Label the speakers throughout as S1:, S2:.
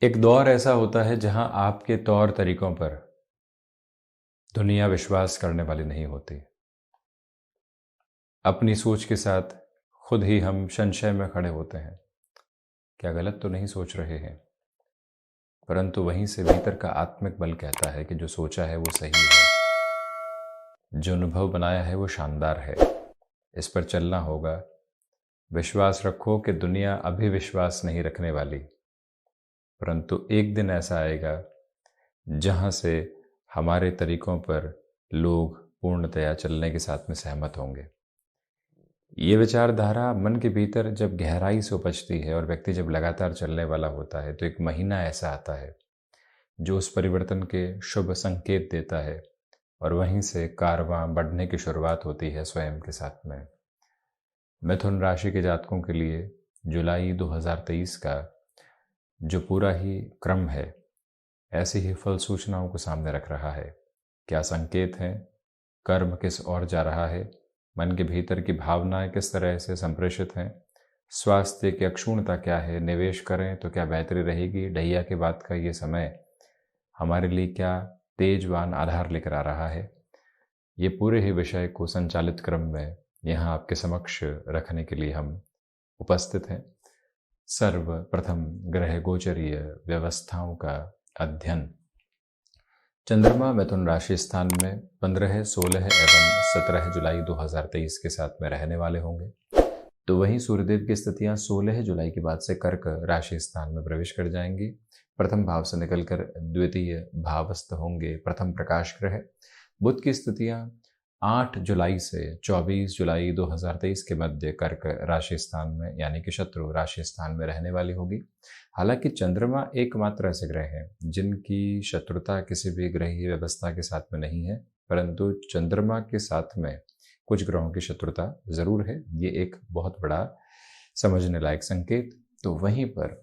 S1: एक दौर ऐसा होता है जहां आपके तौर तरीकों पर दुनिया विश्वास करने वाली नहीं होती। अपनी सोच के साथ खुद ही हम संशय में खड़े होते हैं, क्या गलत तो नहीं सोच रहे हैं। परंतु वहीं से भीतर का आत्मिक बल कहता है कि जो सोचा है वो सही है, जो अनुभव बनाया है वो शानदार है, इस पर चलना होगा। विश्वास रखो कि दुनिया अभी विश्वास नहीं रखने वाली, परंतु एक दिन ऐसा आएगा जहां से हमारे तरीकों पर लोग पूर्णतया चलने के साथ में सहमत होंगे। ये विचारधारा मन के भीतर जब गहराई से उपजती है और व्यक्ति जब लगातार चलने वाला होता है, तो एक महीना ऐसा आता है जो उस परिवर्तन के शुभ संकेत देता है और वहीं से कारवां बढ़ने की शुरुआत होती है स्वयं के साथ में। मिथुन राशि के जातकों के लिए जुलाई 2023 का जो पूरा ही क्रम है, ऐसी ही फल सूचनाओं को सामने रख रहा है। क्या संकेत हैं, कर्म किस ओर जा रहा है, मन के भीतर की भावनाएं किस तरह से संप्रेषित हैं, स्वास्थ्य की अक्षुण्णता क्या है, निवेश करें तो क्या बेहतरी रहेगी, ढैया के बाद का ये समय हमारे लिए क्या तेजवान आधार लेकर आ रहा है। ये पूरे ही विषय को संचालित क्रम में यहाँ आपके समक्ष रखने के लिए हम उपस्थित हैं। सर्वप्रथम ग्रह गोचरीय व्यवस्थाओं का अध्ययन। चंद्रमा मिथुन राशि स्थान में 15, 16 एवं 17 जुलाई 2023 के साथ में रहने वाले होंगे। तो वहीं सूर्यदेव की स्थितियां 16 जुलाई के बाद से कर्क राशि स्थान में प्रवेश कर जाएंगी। प्रथम भाव से निकलकर द्वितीय भावस्थ होंगे प्रथम प्रकाश ग्रह। बुध की स्थितियां 8 जुलाई से 24 जुलाई 2023 के मध्य कर्क राशि स्थान में यानी कि शत्रु राशि स्थान में रहने वाली होगी। हालांकि चंद्रमा एकमात्र ऐसे ग्रह हैं जिनकी शत्रुता किसी भी ग्रहीय व्यवस्था के साथ में नहीं है, परंतु चंद्रमा के साथ में कुछ ग्रहों की शत्रुता जरूर है। ये एक बहुत बड़ा समझने लायक संकेत। तो वहीं पर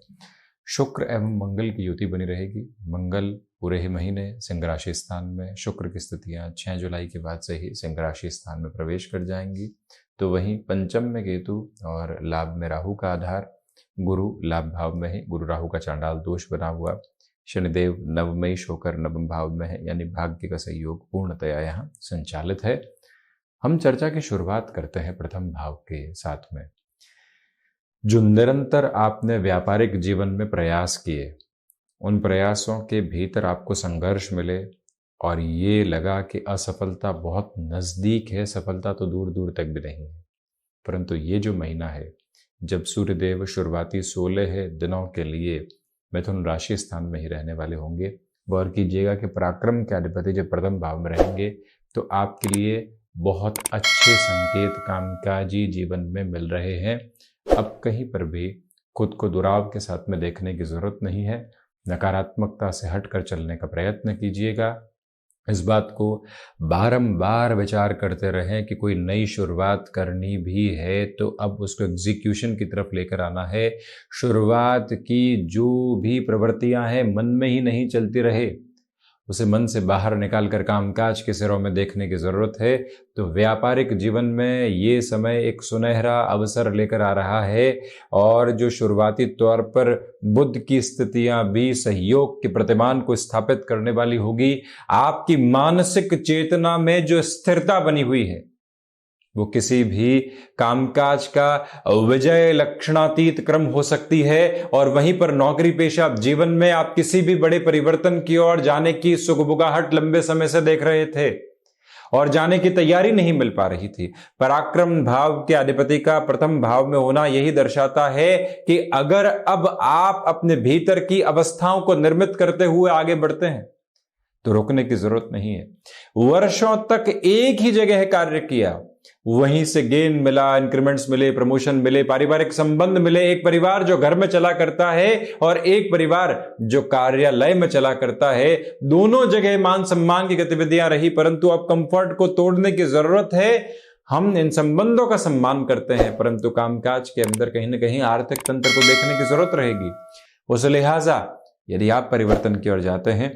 S1: शुक्र एवं मंगल की युति बनी रहेगी। मंगल पूरे ही महीने सिंह राशि स्थान में, शुक्र की स्थितियां 6 जुलाई के बाद से ही सिंह राशि स्थान में प्रवेश कर जाएंगी। तो वहीं पंचम में केतु और लाभ में राहु का आधार, गुरु लाभ भाव में है, गुरु राहु का चांडाल दोष बना हुआ, शनिदेव नवमेश होकर नवम भाव में है, यानी भाग्य का सहयोग पूर्णतया यहाँ संचालित है। हम चर्चा की शुरुआत करते हैं प्रथम भाव के साथ में। जो निरंतर आपने व्यापारिक जीवन में प्रयास किए, उन प्रयासों के भीतर आपको संघर्ष मिले और ये लगा कि असफलता बहुत नज़दीक है, सफलता तो दूर दूर तक भी नहीं है, परंतु ये जो महीना है जब सूर्यदेव शुरुआती 16 दिनों के लिए मिथुन राशि स्थान में ही रहने वाले होंगे, गौर कीजिएगा कि पराक्रम के अधिपति जब प्रथम भाव में रहेंगे तो आपके लिए बहुत अच्छे संकेत कामकाजी जीवन में मिल रहे हैं। अब कहीं पर भी खुद को दुराव के साथ में देखने की जरूरत नहीं है। नकारात्मकता से हटकर चलने का प्रयत्न कीजिएगा। इस बात को बारंबार विचार करते रहें कि कोई नई शुरुआत करनी भी है तो अब उसको एग्जीक्यूशन की तरफ लेकर आना है। शुरुआत की जो भी प्रवृत्तियां हैं मन में ही नहीं चलती रहे, उसे मन से बाहर निकालकर कामकाज के सिरों में देखने की जरूरत है। तो व्यापारिक जीवन में ये समय एक सुनहरा अवसर लेकर आ रहा है और जो शुरुआती तौर पर बुध की स्थितियां भी सहयोग के प्रतिमान को स्थापित करने वाली होगी। आपकी मानसिक चेतना में जो स्थिरता बनी हुई है वो किसी भी कामकाज का विजय लक्षणातीत क्रम हो सकती है और वहीं पर नौकरी पेशा जीवन में आप किसी भी बड़े परिवर्तन की ओर जाने की सुगबुगाहट लंबे समय से देख रहे थे और जाने की तैयारी नहीं मिल पा रही थी। पराक्रम भाव के अधिपति का प्रथम भाव में होना यही दर्शाता है कि अगर अब आप अपने भीतर की अवस्थाओं को निर्मित करते हुए आगे बढ़ते हैं तो रुकने की जरूरत नहीं है। वर्षों तक एक ही जगह कार्य किया, वहीं से गेन मिला, इंक्रीमेंट्स मिले, प्रमोशन मिले, पारिवारिक संबंध मिले। एक परिवार जो घर में चला करता है और एक परिवार जो कार्यालय में चला करता है, दोनों जगह मान सम्मान की गतिविधियां रही, परंतु अब कंफर्ट को तोड़ने की जरूरत है। हम इन संबंधों का सम्मान करते हैं, परंतु कामकाज के अंदर कहीं ना कहीं आर्थिक तंत्र को देखने की जरूरत रहेगी। उस लिहाजा यदि आप परिवर्तन की ओर जाते हैं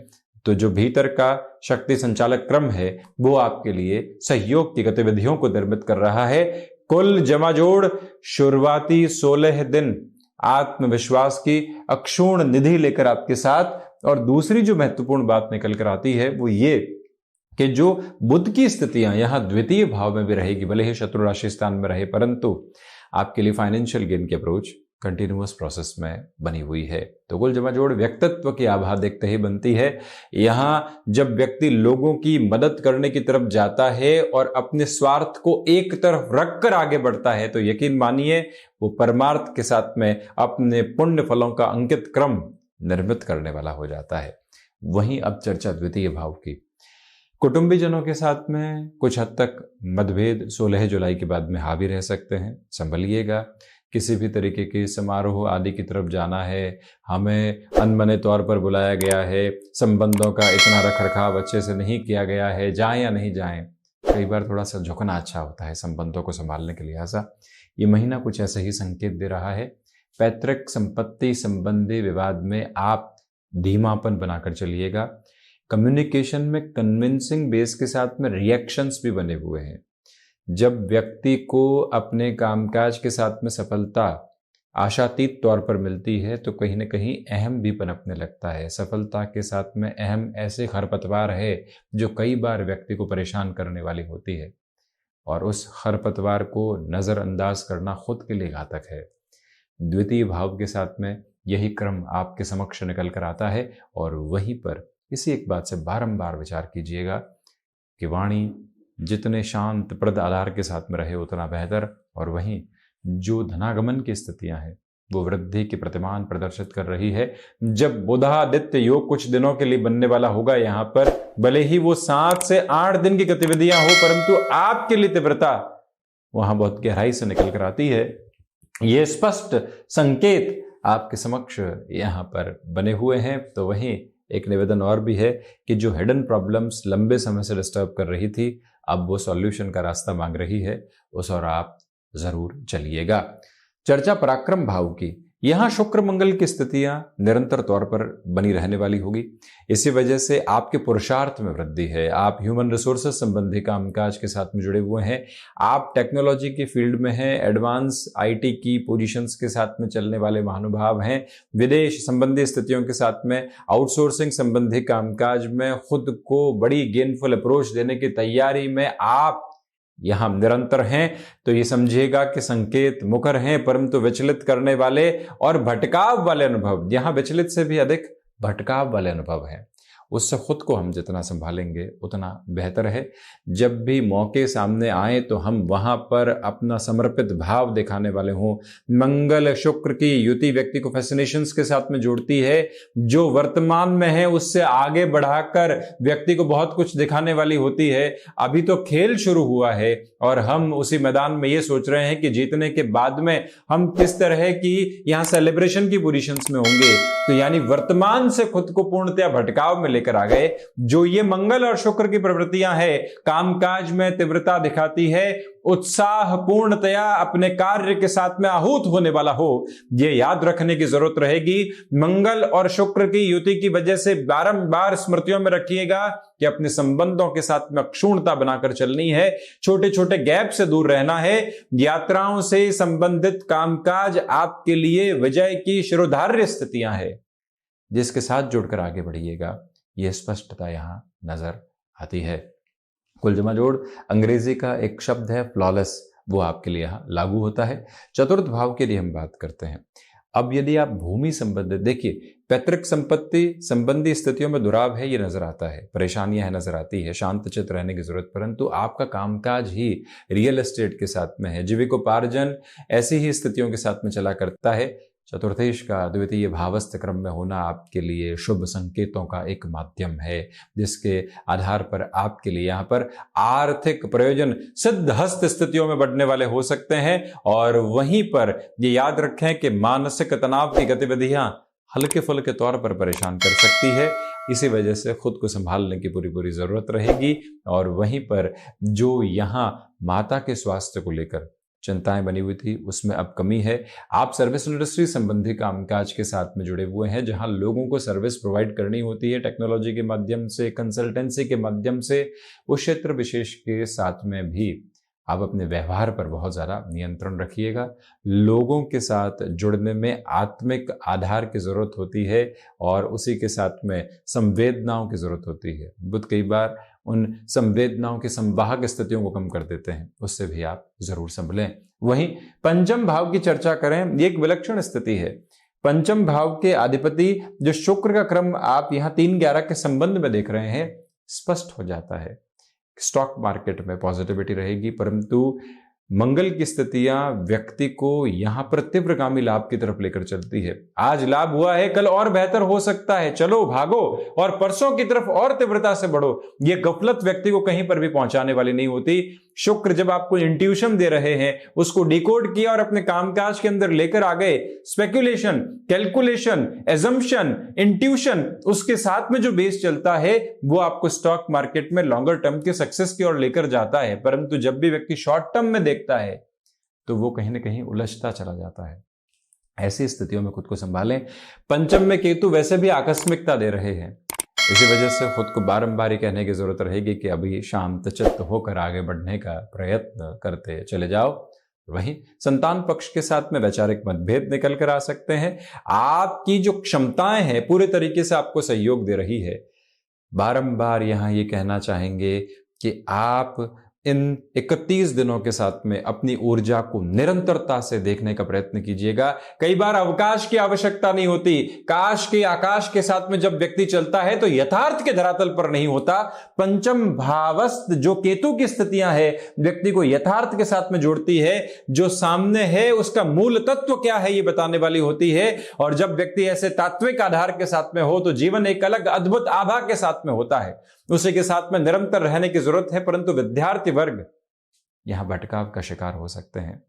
S1: तो जो भीतर का शक्ति संचालक क्रम है वो आपके लिए सहयोग की गतिविधियों को निर्मित कर रहा है। कुल जमाजोड़ शुरुआती 16 दिन आत्मविश्वास की अक्षुण्ण निधि लेकर आपके साथ। और दूसरी जो महत्वपूर्ण बात निकल कर आती है वो ये कि जो बुध की स्थितियां यहां द्वितीय भाव में भी रहेगी, भले ही शत्रु राशि स्थान में रहे, परंतु आपके लिए फाइनेंशियल गेन की अप्रोच कंटिन्यूअस प्रोसेस में बनी हुई है। तो कुल जमा जोड़ व्यक्तित्व की आभा देखते ही बनती है। यहां जब व्यक्ति लोगों की मदद करने की तरफ जाता है और अपने स्वार्थ को एक तरफ रखकर आगे बढ़ता है तो यकीन मानिए वो परमार्थ के साथ में अपने पुण्य फलों का अंकित क्रम निर्मित करने वाला हो जाता है। वहीं अब चर्चा द्वितीय भाव की। कुटुंबीजनों के साथ में कुछ हद तक मतभेद 16 जुलाई के बाद में हावी रह सकते हैं, संभलिएगा। किसी भी तरीके के समारोह आदि की तरफ जाना है, हमें अनबने तौर पर बुलाया गया है, संबंधों का इतना रख रखाव अच्छे से नहीं किया गया है, जाएं या नहीं जाएं, कई बार थोड़ा सा झुकना अच्छा होता है संबंधों को संभालने के लिहाजा ये महीना कुछ ऐसा ही संकेत दे रहा है। पैतृक संपत्ति संबंधी विवाद में आप धीमापन बनाकर चलिएगा। कम्युनिकेशन में कन्विंसिंग बेस के साथ में रिएक्शंस भी बने हुए हैं। जब व्यक्ति को अपने कामकाज के साथ में सफलता आशातीत तौर पर मिलती है तो कहीं ना कहीं अहम भी पनपने लगता है। सफलता के साथ में अहम ऐसे खरपतवार है जो कई बार व्यक्ति को परेशान करने वाली होती है और उस खरपतवार को नज़रअंदाज करना खुद के लिए घातक है। द्वितीय भाव के साथ में यही क्रम आपके समक्ष निकल कर आता है और वहीं पर इसी एक बात से बारंबार विचार कीजिएगा कि वाणी जितने शांत प्रद आधार के साथ में रहे उतना बेहतर। और वहीं जो धनागमन की स्थितियां हैं वो वृद्धि की प्रतिमान प्रदर्शित कर रही है। जब बुधादित्य योग कुछ दिनों के लिए बनने वाला होगा यहाँ पर, भले ही वो 7 से 8 दिन की गतिविधियां हो, परंतु आपके लिए तीव्रता वहां बहुत गहराई से निकल कर आती है। ये स्पष्ट संकेत आपके समक्ष यहाँ पर बने हुए हैं। तो वहीं एक निवेदन और भी है कि जो हिडन प्रॉब्लम्स लंबे समय से डिस्टर्ब कर रही थी अब वो सॉल्यूशन का रास्ता मांग रही है, उस और आप जरूर चलिएगा। चर्चा पराक्रम भाव की। यहां शुक्र मंगल की स्थितियां निरंतर तौर पर बनी रहने वाली होगी। इसी वजह से आपके पुरुषार्थ में वृद्धि है। आप ह्यूमन रिसोर्सेज संबंधी कामकाज के साथ में जुड़े हुए हैं, आप टेक्नोलॉजी की फील्ड में हैं, एडवांस आईटी की पोजीशंस के साथ में चलने वाले महानुभाव हैं, विदेश संबंधी स्थितियों के साथ में आउटसोर्सिंग संबंधी कामकाज में खुद को बड़ी गेनफुल अप्रोच देने की तैयारी में आप यहां निरंतर हैं। तो ये समझिएगा कि संकेत मुखर हैं परंतु विचलित करने वाले और भटकाव वाले अनुभव, यहां विचलित से भी अधिक भटकाव वाले अनुभव हैं। उससे खुद को हम जितना संभालेंगे उतना बेहतर है। जब भी मौके सामने आए तो हम वहां पर अपना समर्पित भाव दिखाने वाले हों। मंगल शुक्र की युति व्यक्ति को फैसिनेशंस के साथ में जोड़ती है, जो वर्तमान में है उससे आगे बढ़ाकर व्यक्ति को बहुत कुछ दिखाने वाली होती है। अभी तो खेल शुरू हुआ है और हम उसी मैदान में ये सोच रहे हैं कि जीतने के बाद में हम किस तरह की यहां सेलिब्रेशन की पोजीशंस में होंगे। तो यानी वर्तमान से खुद को पूर्णतया भटकाव में लेकर आ गए। जो ये मंगल और शुक्र की प्रवृत्तियां हैं, कामकाज में तीव्रता दिखाती है, उत्साह पूर्णतया अपने कार्य के साथ में आहूत होने वाला हो, ये याद रखने की जरूरत रहेगी। मंगल और शुक्र की युति की वजह से बारंबार स्मृतियों में रखिएगा कि अपने संबंधों के साथ में अक्षुण्णता बनाकर चलनी है, छोटे छोटे गैप से दूर रहना है। यात्राओं से संबंधित कामकाज आपके लिए विजय की शिरोधार्य स्थितियां हैं, जिसके साथ जुड़कर आगे बढ़िएगा। यह स्पष्टता यहां नजर आती है। कुल जमा जोड़ अंग्रेजी का एक शब्द है फ्लॉलेस, वो आपके लिए यहां लागू होता है। चतुर्थ भाव के लिए हम बात करते हैं। अब यदि आप भूमि संबंधित, देखिए पैतृक संपत्ति संबंधी स्थितियों में दुराव है, ये नजर आता है, परेशानियां है नजर आती है, शांतचित्त रहने की जरूरत, परंतु आपका कामकाज ही रियल एस्टेट के साथ में है, जीविकोपार्जन ऐसी ही स्थितियों के साथ में चला करता है। चतुर्थेश का द्वितीय भावस्थ क्रम में होना आपके लिए शुभ संकेतों का एक माध्यम है, जिसके आधार पर आपके लिए यहाँ पर आर्थिक प्रयोजन सिद्ध हस्त स्थितियों में बढ़ने वाले हो सकते हैं। और वहीं पर ये याद रखें कि मानसिक तनाव की गतिविधियां हल्के फुल्के तौर पर परेशान कर सकती है। इसी वजह से खुद को संभालने की पूरी जरूरत रहेगी। और वहीं पर जो यहाँ माता के स्वास्थ्य को लेकर चिंताएं बनी हुई थी उसमें अब कमी है। आप सर्विस इंडस्ट्री संबंधी कामकाज के साथ में जुड़े हुए हैं, जहां लोगों को सर्विस प्रोवाइड करनी होती है टेक्नोलॉजी के माध्यम से, कंसल्टेंसी के माध्यम से, उस क्षेत्र विशेष के साथ में भी आप अपने व्यवहार पर बहुत ज़्यादा नियंत्रण रखिएगा। लोगों के साथ जुड़ने में आत्मिक आधार की ज़रूरत होती है और उसी के साथ में संवेदनाओं की ज़रूरत होती है। बुध कई बार उन संवेदनाओं की संवाहक स्थितियों को कम कर देते हैं, उससे भी आप ज़रूर संभलें। वहीं पंचम भाव की चर्चा करें, ये एक विलक्षण स्थिति है। पंचम भाव के अधिपति जो शुक्र का क्रम आप यहां 3-11 के संबंध में देख रहे हैं, स्पष्ट हो जाता है। स्टॉक मार्केट में पॉजिटिविटी रहेगी, परंतु मंगल की स्थितियां व्यक्ति को यहां पर तीव्रगामी लाभ की तरफ लेकर चलती है। आज लाभ हुआ है, कल और बेहतर हो सकता है, चलो भागो और परसों की तरफ और तीव्रता से बढ़ो। यह गफलत व्यक्ति को कहीं पर भी पहुंचाने वाली नहीं होती। शुक्र जब आपको इंट्यूशन दे रहे हैं, उसको डिकोड किया और अपने कामकाज के अंदर लेकर आ गए। स्पेकुलेशन, कैलकुलेशन, एजम्पशन, इंट्यूशन, उसके साथ में जो बेस चलता है वो आपको स्टॉक मार्केट में लॉन्गर टर्म के सक्सेस की ओर लेकर जाता है। परंतु जब भी व्यक्ति शॉर्ट टर्म में देखता है तो वो कहीं ना कहीं उलझता चला जाता है। ऐसी स्थितियों में खुद को संभालें। पंचम में केतु वैसे भी आकस्मिकता दे रहे हैं, इसी वजह से खुद को बारंबार ये कहने की जरूरत रहेगी कि अभी शांतचित्त होकर आगे बढ़ने का प्रयत्न करते चले जाओ। वहीं संतान पक्ष के साथ में वैचारिक मतभेद निकल कर आ सकते हैं। आपकी जो क्षमताएं हैं पूरे तरीके से आपको सहयोग दे रही है। बारंबार यहां ये कहना चाहेंगे कि आप इन 31 दिनों के साथ में अपनी ऊर्जा को निरंतरता से देखने का प्रयत्न कीजिएगा। कई बार अवकाश की आवश्यकता नहीं होती। काश के आकाश के साथ में जब व्यक्ति चलता है तो यथार्थ के धरातल पर नहीं होता। पंचम भावस्थ जो केतु की स्थितियां है व्यक्ति को यथार्थ के साथ में जोड़ती है। जो सामने है उसका मूल तत्व क्या है ये बताने वाली होती है। और जब व्यक्ति ऐसे तात्विक आधार के साथ में हो तो जीवन एक अलग अद्भुत आभा के साथ में होता है। उसी के साथ में निरंतर रहने की जरूरत है। परंतु विद्यार्थी वर्ग यहां भटकाव का शिकार हो सकते हैं।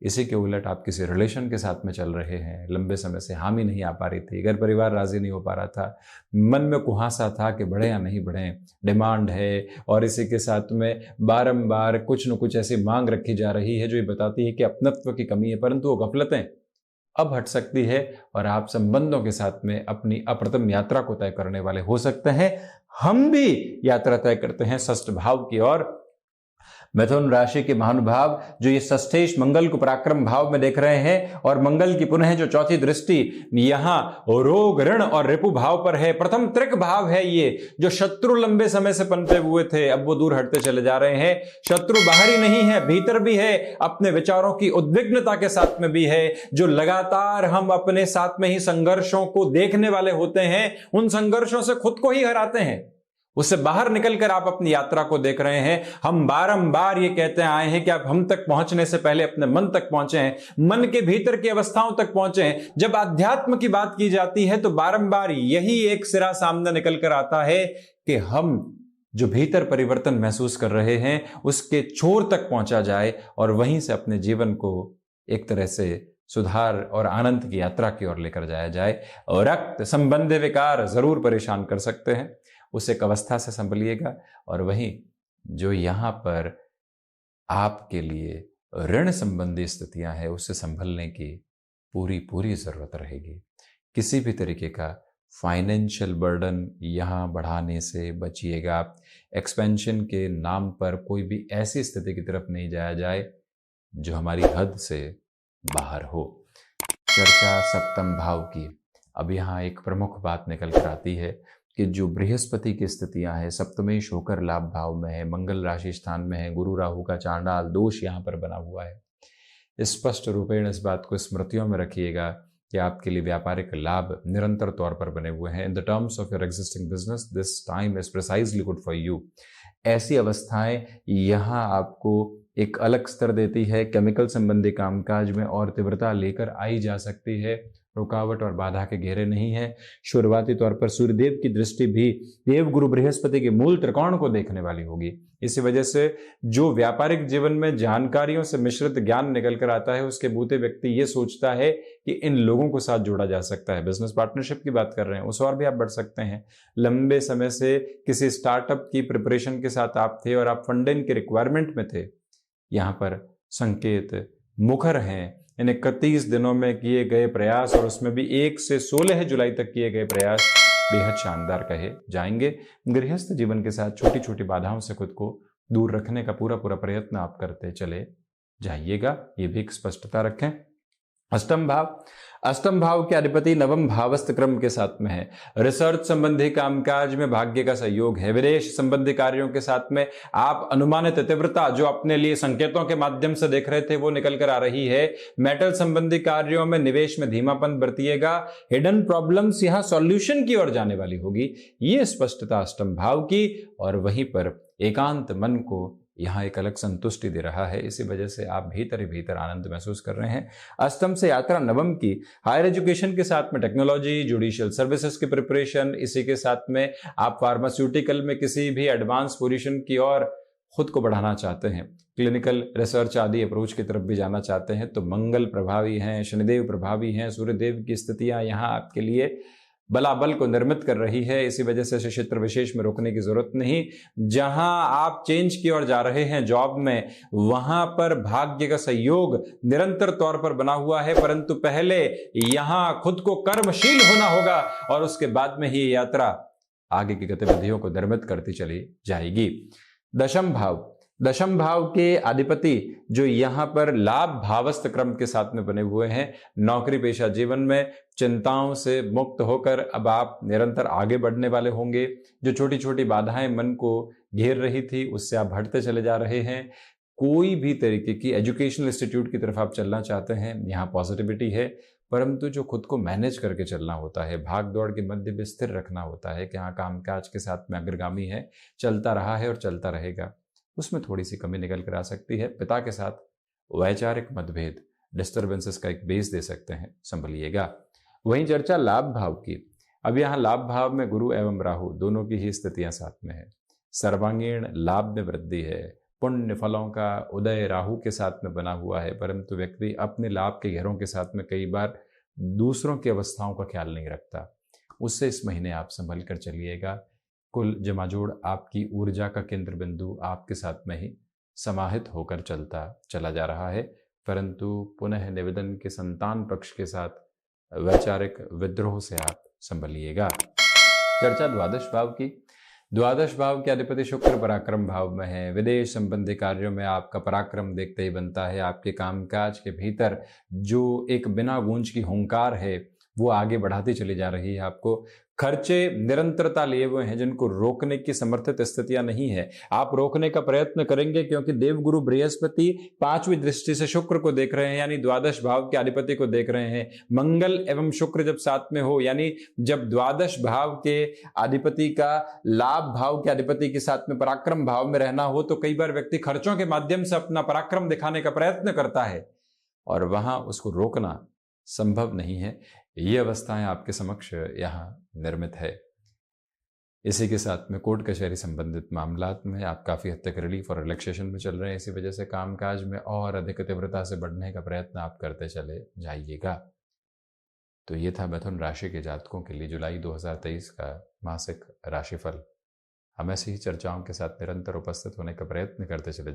S1: इसी के उलट आप किसी रिलेशन के साथ में चल रहे हैं, लंबे समय से हामी नहीं आ पा रही थी, घर परिवार राजी नहीं हो पा रहा था, मन में कुहासा था कि बढ़े या नहीं बढ़े, डिमांड है और इसी के साथ में बारंबार कुछ न कुछ ऐसी मांग रखी जा रही है जो ये बताती है कि अपनत्व की कमी है। परंतु वो गफलतें अब हट सकती है और आप संबंधों के साथ में अपनी अप्रतिम यात्रा को तय करने वाले हो सकते हैं। हम भी यात्रा तय करते हैं षष्ठ भाव की ओर। मिथुन राशि के महानुभाव जो ये षष्ठेश मंगल को पराक्रम भाव में देख रहे हैं और मंगल की पुनः जो चौथी दृष्टि यहां रोग ऋण और रिपु भाव पर है। प्रथम त्रिक भाव है ये। जो शत्रु लंबे समय से पनपे हुए थे अब वो दूर हटते चले जा रहे हैं। शत्रु बाहरी नहीं है, भीतर भी है, अपने विचारों की उद्विग्नता के साथ में भी है। जो लगातार हम अपने साथ में ही संघर्षों को देखने वाले होते हैं, उन संघर्षों से खुद को ही हराते हैं। उससे बाहर निकलकर आप अपनी यात्रा को देख रहे हैं। हम बारंबार ये कहते आए हैं कि आप हम तक पहुंचने से पहले अपने मन तक पहुंचे हैं, मन के भीतर की अवस्थाओं तक पहुंचे हैं। जब अध्यात्म की बात की जाती है तो बारंबार यही एक सिरा सामने निकलकर आता है कि हम जो भीतर परिवर्तन महसूस कर रहे हैं उसके छोर तक पहुंचा जाए और वहीं से अपने जीवन को एक तरह से सुधार और आनंद की यात्रा की ओर लेकर जाया जाए। और रक्त संबंधी विकार जरूर परेशान कर सकते हैं, उस एक अवस्था से संभलिएगा। और वहीं जो यहाँ पर आपके लिए ऋण संबंधी स्थितियां हैं उससे संभलने की पूरी ज़रूरत रहेगी। किसी भी तरीके का फाइनेंशियल बर्डन यहाँ बढ़ाने से बचिएगा। एक्सपेंशन के नाम पर कोई भी ऐसी स्थिति की तरफ नहीं जाया जाए जो हमारी हद से बाहर हो। चर्चा सप्तम भाव की। अब यहाँ एक प्रमुख बात निकल कर आती है कि जो बृहस्पति की स्थितियां हैं सप्तमेश होकर लाभ भाव में है, मंगल राशि स्थान में है, गुरु राहु का चांडाल दोष यहाँ पर बना हुआ है। स्पष्ट रूपेण इस बात को स्मृतियों में रखिएगा कि आपके लिए व्यापारिक लाभ निरंतर तौर पर बने हुए हैं। In the terms of your existing business this time is precisely good for you. ऐसी अवस्थाएं यहाँ आपको एक अलग स्तर देती है। केमिकल संबंधी कामकाज में और तीव्रता लेकर आई जा सकती है। रुकावट और बाधा के घेरे नहीं है। शुरुआती तौर पर सूर्यदेव की दृष्टि भी देवगुरु बृहस्पति के मूल त्रिकोण को देखने वाली होगी। इसी वजह से जो व्यापारिक जीवन में जानकारियों से मिश्रित ज्ञान निकल कर आता है उसके बूते व्यक्ति ये सोचता है कि इन लोगों को साथ जोड़ा जा सकता है। बिजनेस पार्टनरशिप की बात कर रहे हैं, उस और भी आप बढ़ सकते हैं। लंबे समय से किसी स्टार्टअप की प्रिपरेशन के साथ आप थे और आप फंडिंग के रिक्वायरमेंट में थे, यहाँ पर संकेत मुखर हैं। इन 31 दिनों में किए गए प्रयास और उसमें भी 1 से 16 जुलाई तक किए गए प्रयास बेहद शानदार कहे जाएंगे। गृहस्थ जीवन के साथ छोटी छोटी बाधाओं से खुद को दूर रखने का पूरा पूरा प्रयत्न आप करते चले जाइएगा। ये भी एक स्पष्टता रखें। अष्टम भाव के अधिपति नवम भावस्थ क्रम के साथ में है। रिसर्च संबंधी कामकाज में भाग्य का सहयोग है। विदेश संबंधी कार्यों के साथ में आप अनुमानित तीव्रता जो अपने लिए संकेतों के माध्यम से देख रहे थे वो निकल कर आ रही है। मेटल संबंधी कार्यों में निवेश में धीमापन बरतिएगा। हिडन प्रॉब्लम्स यहां सॉल्यूशन की ओर जाने वाली होगी, ये स्पष्टता अष्टम भाव की। और वहीं पर एकांत मन को यहाँ एक अलग संतुष्टि दे रहा है, इसी वजह से आप भीतर ही भीतर आनंद महसूस कर रहे हैं। अष्टम से यात्रा नवम की हायर एजुकेशन के साथ में टेक्नोलॉजी, जुडिशियल सर्विसेज की प्रिपरेशन, इसी के साथ में आप फार्मास्यूटिकल में किसी भी एडवांस पोजीशन की ओर खुद को बढ़ाना चाहते हैं, क्लिनिकल रिसर्च आदि अप्रोच की तरफ भी जाना चाहते हैं, तो मंगल प्रभावी हैं, शनिदेव प्रभावी हैं, सूर्यदेव की स्थितियां यहाँ आपके लिए बलाबल को निर्मित कर रही है। इसी वजह से क्षेत्र विशेष में रोकने की जरूरत नहीं। जहां आप चेंज की ओर जा रहे हैं जॉब में, वहां पर भाग्य का सहयोग निरंतर तौर पर बना हुआ है, परंतु पहले यहां खुद को कर्मशील होना होगा और उसके बाद में ही यात्रा आगे की गतिविधियों को निर्मित करती चली जाएगी। दशम भाव के अधिपति जो यहां पर लाभ भावस्थ क्रम के साथ में बने हुए हैं, नौकरी पेशा जीवन में चिंताओं से मुक्त होकर अब आप निरंतर आगे बढ़ने वाले होंगे। जो छोटी छोटी बाधाएं मन को घेर रही थी उससे आप हटते चले जा रहे हैं। कोई भी तरीके की एजुकेशनल इंस्टीट्यूट की तरफ आप चलना चाहते हैं, यहाँ पॉजिटिविटी है, परंतु जो खुद को मैनेज करके चलना होता है, भाग दौड़ के मध्य में स्थिर रखना होता है कि हाँ कामकाज के साथ में अग्रगामी है, चलता रहा है और चलता रहेगा, उसमें थोड़ी सी कमी निकल कर आ सकती है। पिता के साथ वैचारिक मतभेद डिस्टर्बेंसेस का एक बेस दे सकते हैं, संभलिएगा। वहीं चर्चा लाभ भाव की। अब यहाँ लाभ भाव में गुरु एवं राहु दोनों की ही स्थितियां साथ में है। सर्वांगीण लाभ में वृद्धि है, पुण्य फलों का उदय राहु के साथ में बना हुआ है, परंतु व्यक्ति अपने लाभ के घेरों के साथ में कई बार दूसरों की अवस्थाओं का ख्याल नहीं रखता। उससे इस महीने आप संभल कर चलिएगा। कुल जमाजोड़ आपकी ऊर्जा का केंद्र बिंदु आपके साथ में ही समाहित होकर चला जा रहा है, परंतु पुनः निवेदन के संतान पक्ष के साथ वैचारिक विद्रोह से आप संभलिएगा। चर्चा द्वादश भाव की। द्वादश भाव के अधिपति शुक्र पराक्रम भाव में है। विदेश संबंधी कार्यों में आपका पराक्रम देखते ही बनता है। आपके कामकाज के भीतर जो एक बिना गूंज की हुंकार है वो आगे बढ़ाती चली जा रही है। आपको खर्चे निरंतरता लिए हुए हैं जिनको रोकने की समर्थित स्थितियां नहीं है। आप रोकने का प्रयत्न करेंगे क्योंकि देवगुरु बृहस्पति पांचवी दृष्टि से शुक्र को देख रहे हैं, यानी द्वादश भाव के अधिपति को देख रहे हैं। मंगल एवं शुक्र जब साथ में हो, यानी जब द्वादश भाव के अधिपति का लाभ भाव के अधिपति के साथ में पराक्रम भाव में रहना हो, तो कई बार व्यक्ति खर्चों के माध्यम से अपना पराक्रम दिखाने का प्रयत्न करता है और वहां उसको रोकना संभव नहीं है। ये अवस्थाएं आपके समक्ष यहाँ निर्मित है। इसी के साथ में कोर्ट कचहरी संबंधित मामलात में आप काफ़ी हद तक रिलीफ और रिलैक्सेशन में चल रहे हैं। इसी वजह से कामकाज में और अधिक तीव्रता से बढ़ने का प्रयत्न आप करते चले जाइएगा। तो ये था मिथुन राशि के जातकों के लिए जुलाई 2023 का मासिक राशिफल। हम ऐसी ही चर्चाओं के साथ निरंतर उपस्थित होने का प्रयत्न करते चले